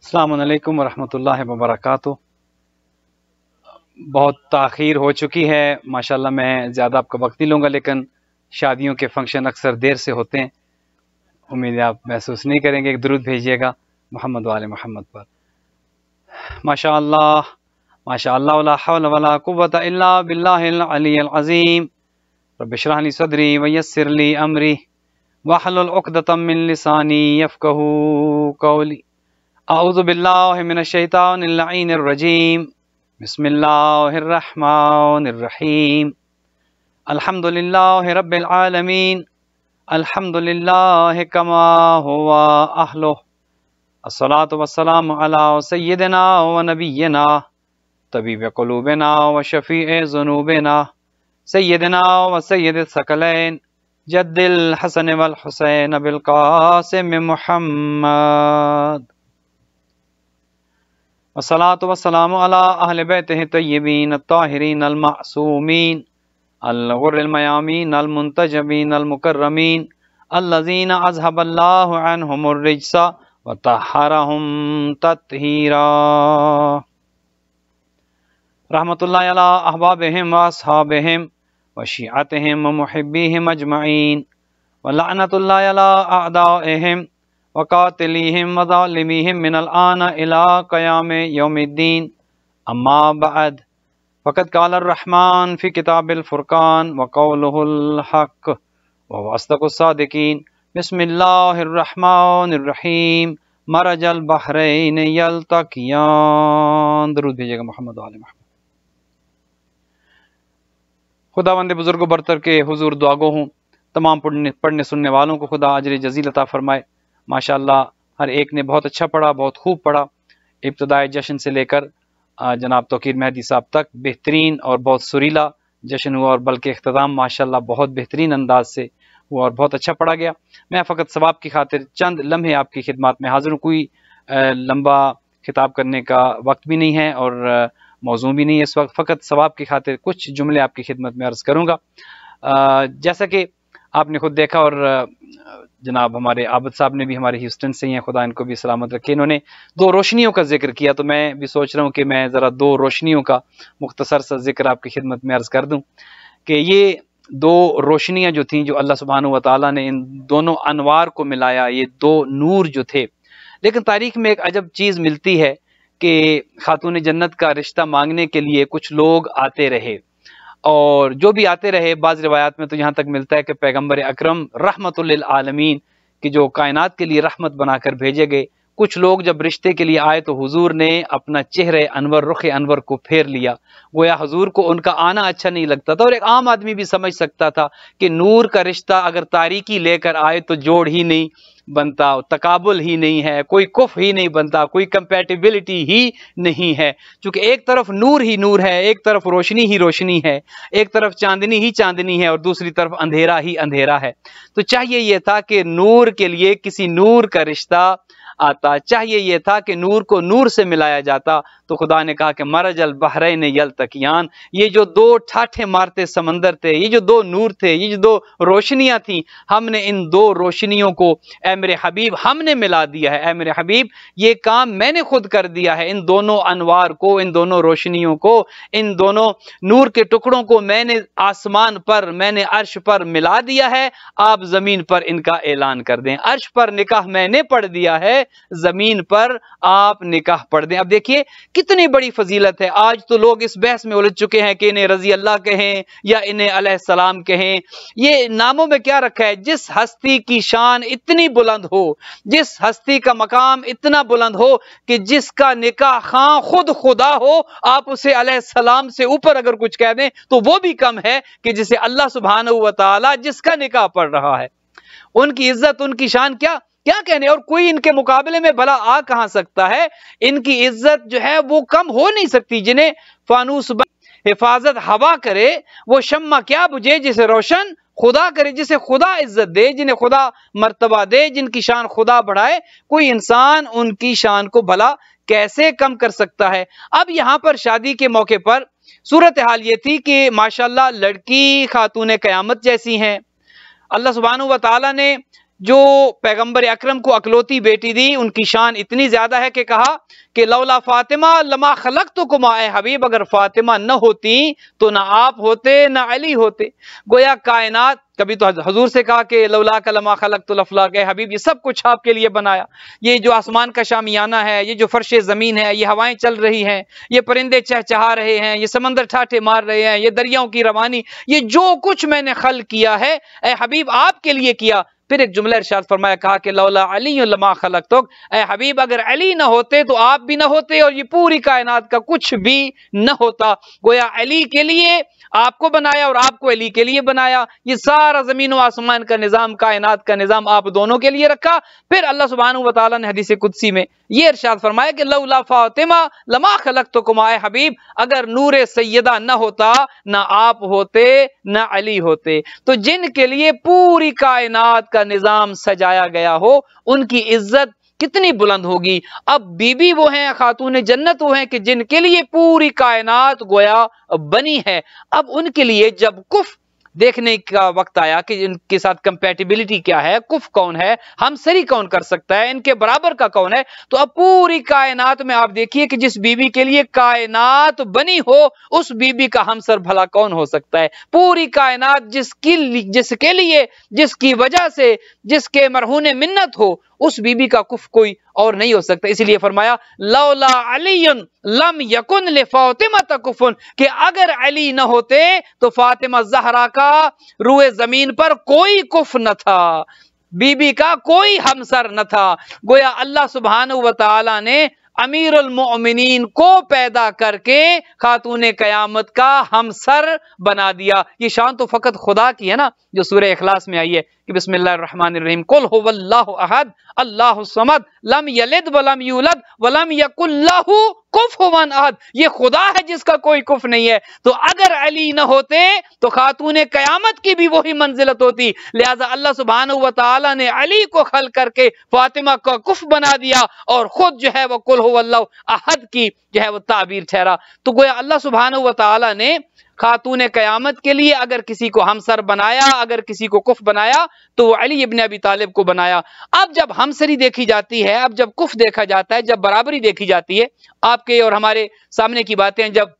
السلام علیکم ورحمۃ اللہ وبرکاتہ۔ بہت تاخیر ہو چکی ہے، ماشاءاللہ میں زیادہ آپ کا وقت نہیں لوں گا، لیکن شادیوں کے فنکشن اکثر دیر سے ہوتے ہیں، امید ہے آپ محسوس نہیں کریں گے۔ ایک درود بھیجیے گا محمد وآل محمد پر۔ ماشاءاللہ ماشاءاللہ ولا حول ولا قوۃ الا باللہ العلی العظیم۔ رب اشرح لی صدری ویسر لی امری واحلل عقدۃ من لسانی یفقہوا قولی۔ اعوذ باللہ من الشیطان اللعین الرجیم، بسم اللہ الرحمن الرحیم۔ الحمد للہ رب العالمین، الحمد للہ کما هو اہلہ، الصلاۃ والسلام علی سیدنا و نبینا طبیب قلوبنا و شفیع ذنوبنا سیدنا و سید الثقلین جد الحسن والحسین بالقاسم محمد، والصلاة والسلام على اہل بیتہ الطیبین الطاہرین المعصومین الغر المیامین المنتجبین المکرمین الذین اذهب اللہ عنہم الرجس وطہرہم تطہیرا۔ رحمت اللہ علی احبابہم واصحابہم وشیعتہم ومحبیہم اجمعین، ولعنت اللہ علی اعدائہم وقاتلیہم وظالمیہم من الآن الى قیام یوم الدین۔ اما بعد، فقد قال الرحمن فی کتاب الفرقان وقولہ الحق وهو اصدق الصادقین۔ بسم اللہ الرحمن الرحیم، مرج البحرین یلتقیان۔ درود بھیجیے گا محمد وآل محمد۔ خداوند بزرگ و برتر کے حضور دعا گو ہوں، تمام پڑھنے سننے والوں کو خدا اجر جزیل عطا فرمائے۔ ماشاءاللہ ہر ایک نے بہت اچھا پڑھا، بہت خوب پڑھا۔ ابتدائی جشن سے لے کر جناب توقیر مہدی صاحب تک بہترین اور بہت سریلا جشن ہوا، اور بلکہ اختتام ماشاءاللہ بہت بہترین انداز سے ہوا اور بہت اچھا پڑھا گیا۔ میں فقط ثواب کی خاطر چند لمحے آپ کی خدمات میں حاضر ہوں۔ کوئی لمبا خطاب کرنے کا وقت بھی نہیں ہے اور موضوع بھی نہیں ہے اس وقت، فقط ثواب کی خاطر کچھ جملے آپ کی خدمت میں عرض کروں گا۔ جیسا کہ آپ نے خود دیکھا، اور جناب ہمارے عابد صاحب نے بھی، ہمارے ہیوسٹن سے ہی ہیں، خدا ان کو بھی سلامت رکھے، انہوں نے دو روشنیوں کا ذکر کیا، تو میں بھی سوچ رہا ہوں کہ میں ذرا دو روشنیوں کا مختصر سا ذکر آپ کی خدمت میں عرض کر دوں کہ یہ دو روشنیاں جو تھیں، جو اللہ سبحانہ و تعالیٰ نے ان دونوں انوار کو ملایا، یہ دو نور جو تھے۔ لیکن تاریخ میں ایک عجب چیز ملتی ہے کہ خاتون جنت کا رشتہ مانگنے کے لیے کچھ لوگ آتے رہے، اور جو بھی آتے رہے، بعض روایات میں تو یہاں تک ملتا ہے کہ پیغمبر اکرم رحمت للعالمین کہ جو کائنات کے لیے رحمت بنا کر بھیجے گئے، کچھ لوگ جب رشتے کے لیے آئے تو حضور نے اپنا چہرے انور، رخ انور کو پھیر لیا، گویا حضور کو ان کا آنا اچھا نہیں لگتا تھا۔ اور ایک عام آدمی بھی سمجھ سکتا تھا کہ نور کا رشتہ اگر تاریکی لے کر آئے تو جوڑ ہی نہیں بنتا، تقابل ہی نہیں ہے، کوئی کف ہی نہیں بنتا، کوئی کمپیٹیبلٹی ہی نہیں ہے، چونکہ ایک طرف نور ہی نور ہے، ایک طرف روشنی ہی روشنی ہے، ایک طرف چاندنی ہی چاندنی ہے اور دوسری طرف اندھیرا ہی اندھیرا ہے۔ تو چاہیے یہ تھا کہ نور کے لیے کسی نور کا رشتہ آتا، چاہیے یہ تھا کہ نور کو نور سے ملایا جاتا، تو خدا نے کہا کہ مرج البحرین یلتقیان، یہ جو دو ٹھاٹھے مارتے سمندر تھے، یہ جو دو نور تھے، یہ جو دو روشنیاں تھیں، ہم نے ان دو روشنیوں کو، اے میرے حبیب، ہم نے ملا دیا ہے۔ اے میرے حبیب، یہ کام میں نے خود کر دیا ہے، ان دونوں انوار کو، ان دونوں روشنیوں کو، ان دونوں نور کے ٹکڑوں کو میں نے آسمان پر، میں نے عرش پر ملا دیا ہے، آپ زمین پر ان کا اعلان کر دیں۔ عرش پر نکاح میں نے پڑھ دیا ہے، زمین پر آپ نکاح پڑھ دیں۔ اب دیکھیے کتنی بڑی فضیلت ہے۔ آج تو لوگ اس بحث میں الجھ چکے ہیں کہ انہیں رضی اللہ کہیں یا انہیں علیہ السلام کہیں، یہ ناموں میں کیا رکھا ہے؟ جس ہستی کی شان اتنی بلند ہو، جس ہستی کا مقام اتنا بلند ہو کہ جس کا نکاح خواں خود خدا ہو، آپ اسے علیہ السلام سے اوپر اگر کچھ کہہ دیں تو وہ بھی کم ہے کہ جسے اللہ سبحانہ و تعالی جس کا نکاح پڑھ رہا ہے۔ ان کی عزت، ان کی شان کیا کہنے، اور کوئی ان کے مقابلے میں بھلا آ کہاں سکتا ہے؟ ان کی عزت جو ہے وہ کم ہو نہیں سکتی۔ جنہیں فانوس حفاظت ہوا کرے، وہ شمع کیا بجھے جسے روشن خدا کرے، جسے خدا عزت دے، جنہیں خدا مرتبہ دے، جن کی شان خدا بڑھائے، کوئی انسان ان کی شان کو بھلا کیسے کم کر سکتا ہے؟ اب یہاں پر شادی کے موقع پر صورتحال یہ تھی کہ ماشاءاللہ لڑکی خاتون قیامت جیسی ہیں۔ اللہ سبحانہ و تعالیٰ نے جو پیغمبر اکرم کو اکلوتی بیٹی دی، ان کی شان اتنی زیادہ ہے کہ کہا کہ لولا فاطمہ لما خلقتکما، اے حبیب اگر فاطمہ نہ ہوتی تو نہ آپ ہوتے نہ علی ہوتے۔ گویا کائنات، کبھی تو حضور سے کہا کہ لولا کا لما خلقت الافلاق، اے حبیب یہ سب کچھ آپ کے لیے بنایا، یہ جو آسمان کا شامیانہ ہے، یہ جو فرش زمین ہے، یہ ہوائیں چل رہی ہیں، یہ پرندے چہچہا رہے ہیں، یہ سمندر ٹھاٹھے مار رہے ہیں، یہ دریاؤں کی روانی، یہ جو کچھ میں نے خلق کیا ہے اے حبیب آپ کے لیے کیا۔ پھر ایک جملہ ارشاد فرمایا، کہا کہ لولا علی لما خلقتک، اے حبیب اگر علی نہ ہوتے تو آپ بھی نہ ہوتے اور یہ پوری کائنات کا کچھ بھی نہ ہوتا۔ گویا علی کے لیے آپ کو بنایا اور آپ کو علی کے لیے بنایا، یہ سارا زمین و آسمان کا نظام، کائنات کا نظام آپ دونوں کے لیے رکھا۔ پھر اللہ سبحانہ و تعالیٰ نے حدیث قدسی میں یہ ارشاد فرمایا کہ لولا فاطمہ لما خلقتکما، اے حبیب اگر نور سیدہ نہ ہوتا نہ آپ ہوتے نہ علی ہوتے۔ تو جن کے لیے پوری کائنات کا نظام سجایا گیا ہو ان کی عزت کتنی بلند ہوگی۔ اب بی بی وہ ہیں، خاتون جنت وہ ہیں کہ جن کے لیے پوری کائنات گویا بنی ہے۔ اب ان کے لیے جب کف دیکھنے کا وقت آیا کہ ان کے ساتھ کمپیٹیبلٹی کیا ہے، کف کون ہے، ہم سری کون کر سکتا ہے، ان کے برابر کا کون ہے، تو اب پوری کائنات میں آپ دیکھیے کہ جس بی بی کے لیے کائنات بنی ہو اس بی بی کا ہمسر بھلا کون ہو سکتا ہے۔ پوری کائنات جس کے لیے، جس کی وجہ سے، جس کے مرہون منت ہو، اس بی بی کا کف کوئی اور نہیں ہو سکتا۔ اسی لیے فرمایا لولا علی لم یکن لفاطمہ کفن، کہ اگر علی نہ ہوتے تو فاطمہ زہرا کا روئے زمین پر کوئی کف نہ تھا، بی بی کا کوئی ہمسر نہ تھا۔ گویا اللہ سبحانہ و تعالی نے امیر المؤمنین کو پیدا کر کے خاتون قیامت کا ہمسر بنا دیا۔ یہ شان تو فقط خدا کی ہے نا، جو سورہ اخلاص میں آئی ہے کہ بسم اللہ الرحمن الرحیم قل هو اللہ احد اللہ الصمد لم یلد ولم یولد ولم یکن لہ کفوا احد، یہ خدا ہے جس کا کوئی کف نہیں ہے۔ تو اگر علی نہ ہوتے تو خاتون قیامت کی بھی وہی منزلت ہوتی، لہذا اللہ سبحانہ و تعالی نے علی کو خلق کر کے فاطمہ کا کف بنا دیا اور خود جو ہے وہ قل هو اللہ احد کی جو ہے وہ تعبیر ٹھہرا۔ تو گویا اللہ سبحانہ و تعالی نے خاتون قیامت کے لیے اگر کسی کو ہمسر بنایا، اگر کسی کو کف بنایا تو وہ علی ابن ابی طالب کو بنایا۔ اب جب ہمسری دیکھی جاتی ہے، اب جب کف دیکھا جاتا ہے، جب برابری دیکھی جاتی ہے، آپ کے اور ہمارے سامنے کی باتیں، جب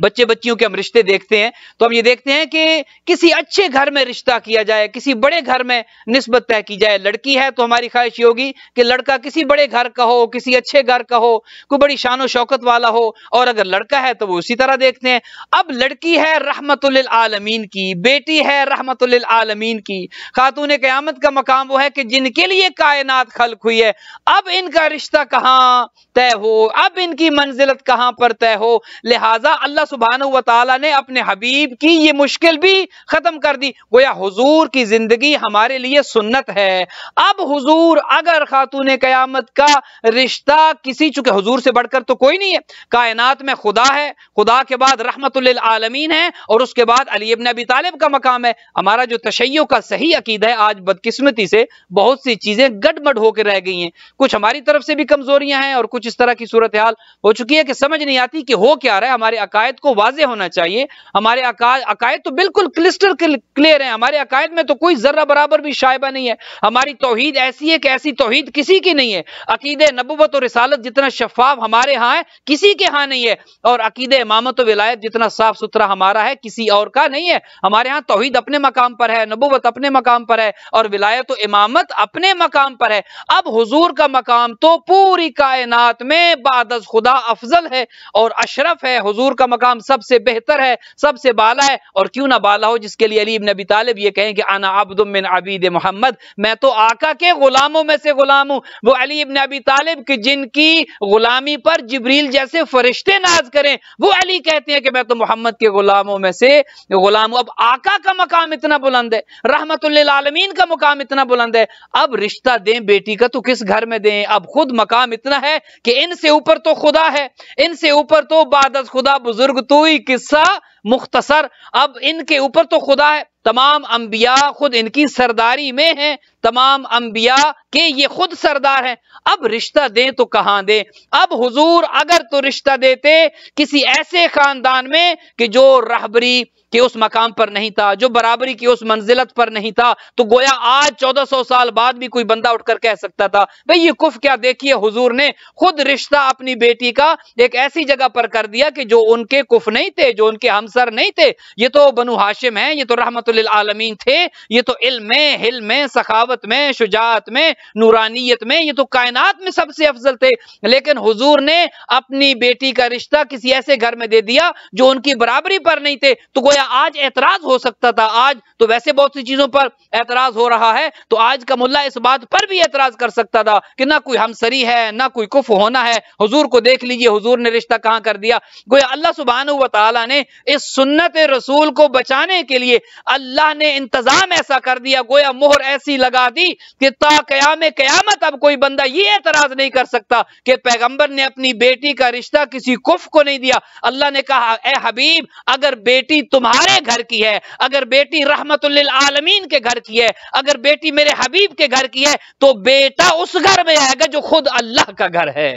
بچے بچیوں کے ہم رشتے دیکھتے ہیں تو ہم یہ دیکھتے ہیں کہ کسی اچھے گھر میں رشتہ کیا جائے، کسی بڑے گھر میں نسبت طے کی جائے۔ لڑکی ہے تو ہماری خواہش یہ ہوگی کہ لڑکا کسی بڑے گھر کا ہو، کسی اچھے گھر کا ہو، کوئی بڑی شان و شوکت والا ہو، اور اگر لڑکا ہے تو وہ اسی طرح دیکھتے ہیں۔ اب لڑکی ہے رحمت للعالمین کی، بیٹی ہے رحمت للعالمین کی، خاتون قیامت کا مقام وہ ہے کہ جن کے لیے کائنات خلق ہوئی ہے۔ اب ان کا رشتہ کہاں طے ہو، اب ان کی منزلت کہاں پر طے ہو، لہٰذا اللہ سبحانہ و تعالی نے اپنے حبیب کی یہ مشکل بھی ختم کر دی۔ گویا حضور کی زندگی ہمارے لیے سنت ہے۔ اب حضور اگر خاتون قیامت کا رشتہ کسی، چونکہ حضور سے بڑھ کر تو کوئی نہیں ہے، کائنات میں خدا ہے، خدا کے بعد رحمت للعالمین ہے، اور اس کے بعد علی ابن ابی طالب کا مقام ہے۔ ہمارا جو تشیع کا صحیح عقیدہ ہے، آج بدقسمتی سے بہت سی چیزیں گڈ مڈ ہو کے رہ گئی ہیں، کچھ ہماری طرف سے بھی کمزوریاں ہیں اور کچھ اس طرح کی صورتحال ہو چکی ہے کہ سمجھ نہیں آتی کہ ہو کیا رہا ہے۔ ہمارے عقائد کو واضح ہونا چاہیے، ہمارے عقائد تو بالکل کلسٹر کلیئر ہیں، ہمارے عقائد میں تو کوئی ذرہ برابر بھی شائبہ نہیں ہے۔ ہماری توحید ایسی ہے کہ ایسی توحید کسی کی نہیں ہے۔ عقیدہ نبوت اور رسالت جتنا شفاف ہمارے ہاں ہے کسی کے ہاں نہیں ہے، اور عقیدہ امامت و ولایت جتنا صاف ستھرا ہمارا ہے کسی اور کا نہیں ہے۔ ہمارے ہاں توحید اپنے مقام پر ہے، نبوت اپنے مقام پر ہے، اور ولایت و امامت اپنے مقام پر ہے۔ اب حضور کا مقام تو پوری کائنات میں بعد از خدا افضل ہے اور اشرف ہے، حضور کا مقام سب سے بہتر ہے، سب سے بالا ہے، اور کیوں نہ بالا ہو جس کے لیے علی ابن ابی طالب یہ کہیں کہ انا عبد من عبید محمد، میں تو آقا کے غلاموں میں سے غلام ہوں۔ وہ علی ابن ابی طالب کہ جن کی غلامی پر جبریل جیسے فرشتے ناز کریں، وہ علی کہتے ہیں کہ میں تو محمد کے غلاموں میں سے غلام ہوں۔ اب آقا کا مقام اتنا بلند ہے، رحمت للعالمین کا مقام اتنا بلند ہے، اب رشتہ دیں بیٹی کا تو کس گھر میں دیں؟ اب خود مقام اتنا ہے کہ ان سے اوپر تو خدا ہے، ان سے اوپر تو بعد از خدا بزرگ تو ہی قصہ مختصر، اب ان کے اوپر تو خدا ہے، تمام انبیاء خود ان کی سرداری میں ہیں، تمام انبیاء کے یہ خود سردار ہیں، اب رشتہ دیں تو کہاں دیں؟ اب حضور اگر تو رشتہ دیتے کسی ایسے خاندان میں کہ جو رہبری کہ اس مقام پر نہیں تھا، جو برابری کی اس منزلت پر نہیں تھا، تو گویا آج 1400 سال بعد بھی کوئی بندہ اٹھ کر کہہ سکتا تھا بھئی یہ کفر کیا؟ دیکھیے حضور نے خود رشتہ اپنی بیٹی کا ایک ایسی جگہ پر کر دیا کہ جو ان کے کفر نہیں تھے، جو ان کے ہمسر نہیں تھے، یہ تو بنو ہاشم ہیں، یہ تو رحمت للعالمین تھے، یہ تو علم میں، حلم میں، سخاوت میں، شجاعت میں، نورانیت میں، یہ تو کائنات میں سب سے افضل تھے، لیکن حضور نے اپنی بیٹی کا رشتہ کسی ایسے گھر میں دے دیا جو ان کی برابری پر نہیں تھے، تو گویا آج اعتراض ہو سکتا تھا، آج تو ویسے بہت سی چیزوں پر اعتراض ہو رہا ہے، تو آج کا ملا اس بات پر بھی اعتراض کر سکتا تھا کہ نہ کوئی ہمسری ہے، نہ کوئی کف ہونا ہے، حضور کو دیکھ لیجئے حضور نے رشتہ کہاں کر دیا۔ گویا اللہ سبحانہ و تعالی نے اس سنت رسول کو بچانے کے لیے اللہ نے انتظام ایسا کر دیا، گویا مہر ایسی لگا دی کہ تا قیام قیامت اب کوئی بندہ یہ اعتراض نہیں کر سکتا کہ پیغمبر نے اپنی بیٹی کا رشتہ کسی کف کو نہیں دیا۔ اللہ نے کہا اے حبیب اگر بیٹی تمہارے گھر کی ہے، اگر بیٹی رحمت للعالمین کے گھر کی ہے، اگر بیٹی میرے حبیب کے گھر کی ہے، تو بیٹا اس گھر میں آئے گا جو خود اللہ کا گھر ہے،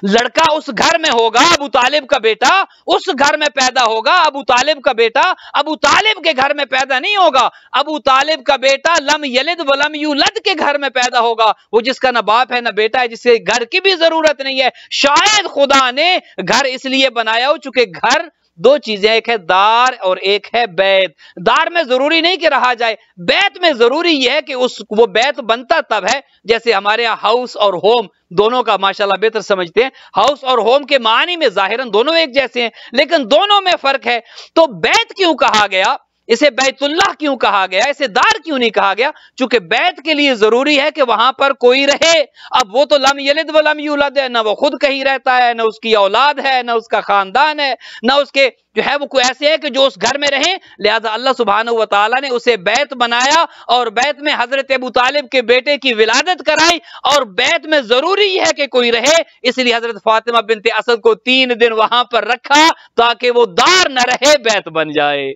لڑکا اس گھر میں ہوگا، ابو طالب کا بیٹا اس گھر میں پیدا ہوگا، ابو طالب کا بیٹا ابو طالب کے گھر میں پیدا نہیں ہوگا، ابو طالب کا بیٹا لم یلد ولم یولد کے گھر میں پیدا ہوگا، وہ جس کا نہ باپ ہے نہ بیٹا ہے، جسے گھر کی بھی ضرورت نہیں ہے۔ شاید خدا نے گھر اس لیے بنایا ہو چونکہ گھر دو چیزیں، ایک ہے دار اور ایک ہے بیت۔ دار میں ضروری نہیں کہ رہا جائے، بیت میں ضروری یہ ہے کہ وہ بیت بنتا تب ہے، جیسے ہمارے یہاں ہاؤس اور ہوم دونوں کا ماشاءاللہ بہتر سمجھتے ہیں، ہاؤس اور ہوم کے معنی میں ظاہراً دونوں ایک جیسے ہیں لیکن دونوں میں فرق ہے۔ تو بیت کیوں کہا گیا؟ اسے بیت اللہ کیوں کہا گیا؟ اسے دار کیوں نہیں کہا گیا؟ چونکہ بیت کے لیے ضروری ہے کہ وہاں پر کوئی رہے۔ اب وہ تو لم یلد ولم یولد ہے، نہ وہ خود کہیں رہتا ہے، نہ اس کی اولاد ہے، نہ اس کا خاندان ہے، نہ اس کے جو ہے وہ کوئی ایسے ہے کہ جو اس گھر میں رہیں، لہذا اللہ سبحانہ و تعالی نے اسے بیت بنایا اور بیت میں حضرت ابو طالب کے بیٹے کی ولادت کرائی، اور بیت میں ضروری ہے کہ کوئی رہے، اس لیے حضرت فاطمہ بنت اسد کو 3 دن وہاں پر رکھا تاکہ وہ دار نہ رہے، بیت بن جائے۔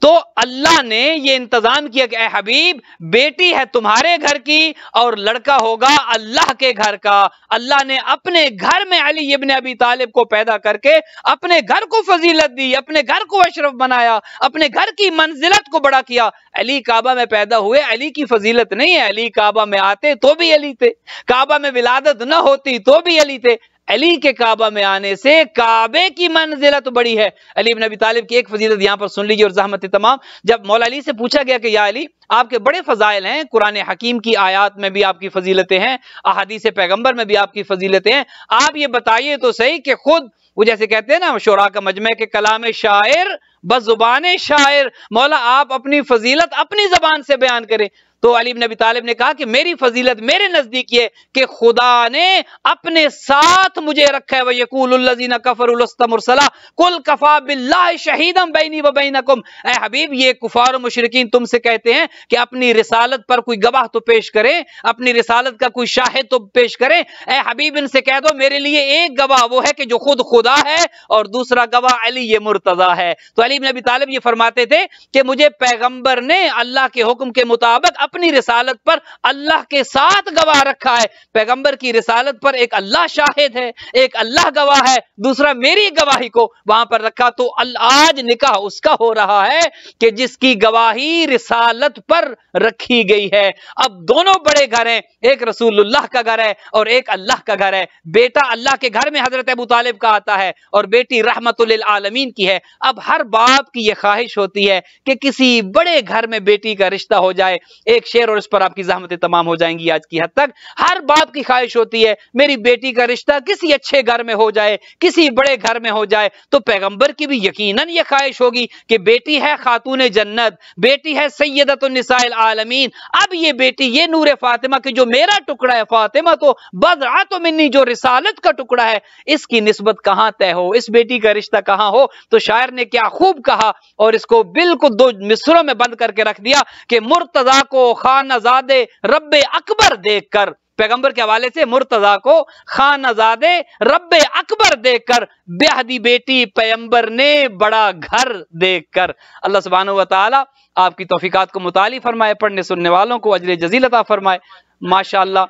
تو اللہ نے یہ انتظام کیا کہ اے حبیب بیٹی ہے تمہارے گھر کی اور لڑکا ہوگا اللہ کے گھر کا۔ اللہ نے اپنے گھر میں علی ابن ابی طالب کو پیدا کر کے اپنے گھر کو فضیلت دی، اپنے گھر کو اشرف بنایا، اپنے گھر کی منزلت کو بڑا کیا۔ علی کعبہ میں پیدا ہوئے، علی کی فضیلت نہیں ہے، علی کعبہ میں آتے تو بھی علی تھے، کعبہ میں ولادت نہ ہوتی تو بھی علی تھے، علی کے کعبہ میں آنے سے کعبے کی منزلت بڑی ہے۔ علی بن ابی طالب کی ایک فضیلت یہاں پر سن لیجیے اور زحمت تمام، جب مولا علی سے پوچھا گیا کہ یا علی آپ کے بڑے فضائل ہیں، قرآن حکیم کی آیات میں بھی آپ کی فضیلتیں ہیں، احادیث پیغمبر میں بھی آپ کی فضیلتیں ہیں، آپ یہ بتائیے تو صحیح کہ خود وہ جیسے کہتے ہیں نا شعراء کا مجمع کے کلام شاعر بس زبان شاعر، مولا آپ اپنی فضیلت اپنی زبان سے بیان کریں۔ تو علی بن ابی طالب نے کہا کہ میری فضیلت میرے نزدیک یہ کہ خدا نے اپنے ساتھ مجھے رکھا ہے، وَيَقُولُ الَّذِينَ كَفَرُوا لَسْتَ مُرْسَلًا قُلْ كَفَىٰ بِاللَّهِ شَهِيدًا بَيْنِي وَبَيْنَكُمْ۔ اے حبیب یہ کفار و مشرکین تم سے کہتے ہیں کہ اپنی رسالت پر کوئی گواہ تو پیش کریں، اپنی رسالت کا کوئی شاہد تو پیش کریں۔ اے حبیب ان سے کہہ دو میرے لیے ایک گواہ وہ ہے کہ جو خود خدا ہے اور دوسرا گواہ علی مرتضی ہے۔ تو علی بن ابی طالب یہ فرماتے تھے کہ مجھے پیغمبر نے اللہ کے حکم کے مطابق اپنی رسالت پر اللہ کے ساتھ گواہ رکھا ہے، پیغمبر کی رسالت پر ایک اللہ شاہد ہے، ایک اللہ گواہ ہے، دوسرا میری گواہی کو وہاں پر رکھا۔ تو آج نکاح اس کا ہو رہا ہے کہ جس کی گواہی رسالت پر رکھی گئی ہے۔ اب دونوں بڑے گھر ہیں، ایک رسول اللہ کا گھر ہے اور ایک اللہ کا گھر ہے، بیٹا اللہ کے گھر میں حضرت ابو طالب کا آتا ہے اور بیٹی رحمت للعالمین کی ہے۔ اب ہر باپ کی یہ خواہش ہوتی ہے کہ کسی بڑے گھر میں بیٹی کا رشتہ ہو جائے۔ ایک شعر اور اس پر آپ کی زحمتیں تمام ہو جائیں گی آج کی حد تک۔ ہر باپ کی خواہش ہوتی ہے میری بیٹی کا رشتہ کسی اچھے گھر میں ہو جائے، کسی بڑے گھر میں ہو جائے۔ تو پیغمبر کی بھی یقیناً یہ خواہش ہوگی کہ بیٹی ہے خاتون جنت، بیٹی ہے سیدۃ النساء العالمین، اب یہ بیٹی یہ نور فاطمہ کہ جو میرا ٹکڑا ہے، فاطمہ تو بضعۃ منی جو رسالت کا ٹکڑا ہے، اس کی نسبت کہاں طے ہو، اس بیٹی کا رشتہ کہاں ہو۔ تو شاعر نے کیا خوب کہا اور اس کو بالکل 2 مصروں میں بند کر کے رکھ دیا کہ مرتضی کو خانہ زادے رب اکبر دیکھ کر پیغمبر کے حوالے سے مرتضی کو خانہ زادے رب اکبر دیکھ کر، بیہدی بیٹی پیغمبر نے بڑا گھر دیکھ کر۔ اللہ سبحانہ و تعالی آپ کی توفیقات کو متعالی فرمائے، پڑھنے سننے والوں کو اجر جزیل عطا فرمائے۔ ماشاءاللہ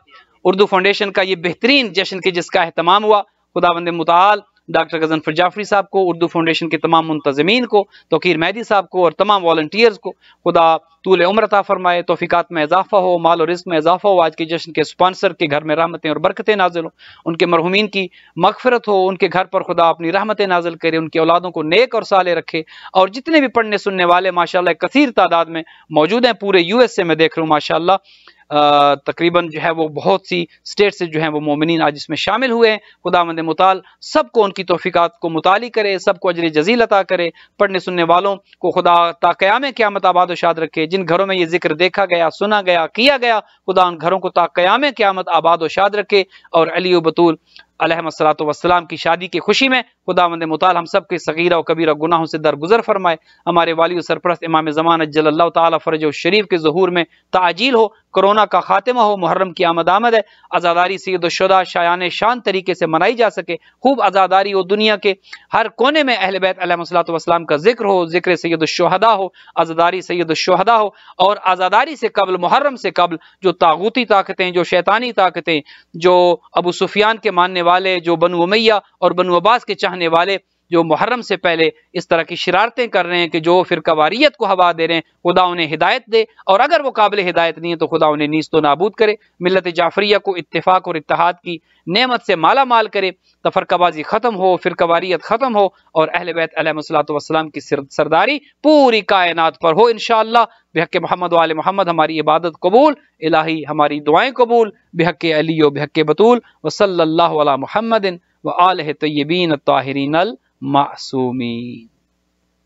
اردو فاؤنڈیشن کا یہ بہترین جشن کے جس کا اہتمام ہوا، خداوند متعال ڈاکٹر غضنفر جعفری صاحب کو، اردو فاؤنڈیشن کے تمام منتظمین کو، توقیر مہدی صاحب کو اور تمام والنٹیئرز کو خدا طول عمر عطا فرمائے، توفیقات میں اضافہ ہو، مال و رزق میں اضافہ ہو، آج کے جشن کے سپانسر کے گھر میں رحمتیں اور برکتیں نازل ہوں، ان کے مرحومین کی مغفرت ہو، ان کے گھر پر خدا اپنی رحمتیں نازل کرے، ان کی اولادوں کو نیک اور صالح رکھے، اور جتنے بھی پڑھنے سننے والے ماشاءاللہ کثیر تعداد میں موجود ہیں، پورے یو ایس سے میں دیکھ رہا ہوں ماشاءاللہ تقریباً جو ہے وہ بہت سی اسٹیٹ سے جو ہیں وہ مومنین آج اس میں شامل ہوئے ہیں۔ خداوند متعال سب کو ان کی توفیقات کو متعالی کرے، سب کو اجر جزیل عطا کرے، پڑھنے سننے والوں کو خدا تا قیام قیامت آباد و شاد رکھے، جن گھروں میں یہ ذکر دیکھا گیا، سنا گیا، کیا گیا، خدا ان گھروں کو تا قیام قیامت آباد و شاد رکھے، اور علی و بطول علیہم الصلوۃ والسلام کی شادی کی خوشی میں خداوند متعال ہم سب کے صغیرہ و کبیرہ گناہوں سے درگزر فرمائے، ہمارے والی و سرپرست امام زمان اجل اللہ تعالی فرجہ الشریف کے ظہور میں تعجیل ہو، کرونا کا خاتمہ ہو، محرم کی آمد ہے، عزاداری سید الشہداء شایان شان طریقے سے منائی جا سکے، خوب عزاداری ہو، دنیا کے ہر کونے میں اہل بیت علیہم الصلوۃ والسلام کا ذکر ہو، ذکر سید الشہداء ہو، عزاداری سید الشہداء ہو، اور عزاداری سے قبل، محرم سے قبل جو طاغوتی طاقتیں، جو شیطانی طاقتیں، جو ابو سفیان کے ماننے والے، جو بنو امیہ اور بنو عباس کے چاہنے والے، جو محرم سے پہلے اس طرح کی شرارتیں کر رہے ہیں کہ جو فرقہ واریت کو ہوا دے رہے ہیں، خدا انہیں ہدایت دے، اور اگر وہ قابل ہدایت نہیں ہے تو خدا انہیں نیست و نابود کرے، ملت جعفریہ کو اتفاق اور اتحاد کی نعمت سے مالا مال کرے، تفرقہ بازی ختم ہو، فرقہ واریت ختم ہو، اور اہل بیت علیہم الصلوۃ والسلام کی سرداری پوری کائنات پر ہو انشاءاللہ۔ بحق محمد و آل محمد ہماری عبادت قبول، الہی ہماری دعائیں قبول، بحق علی و بحق بطول، وصلی اللہ علی محمد و آلہ طیبین الطاہرین المعصومین۔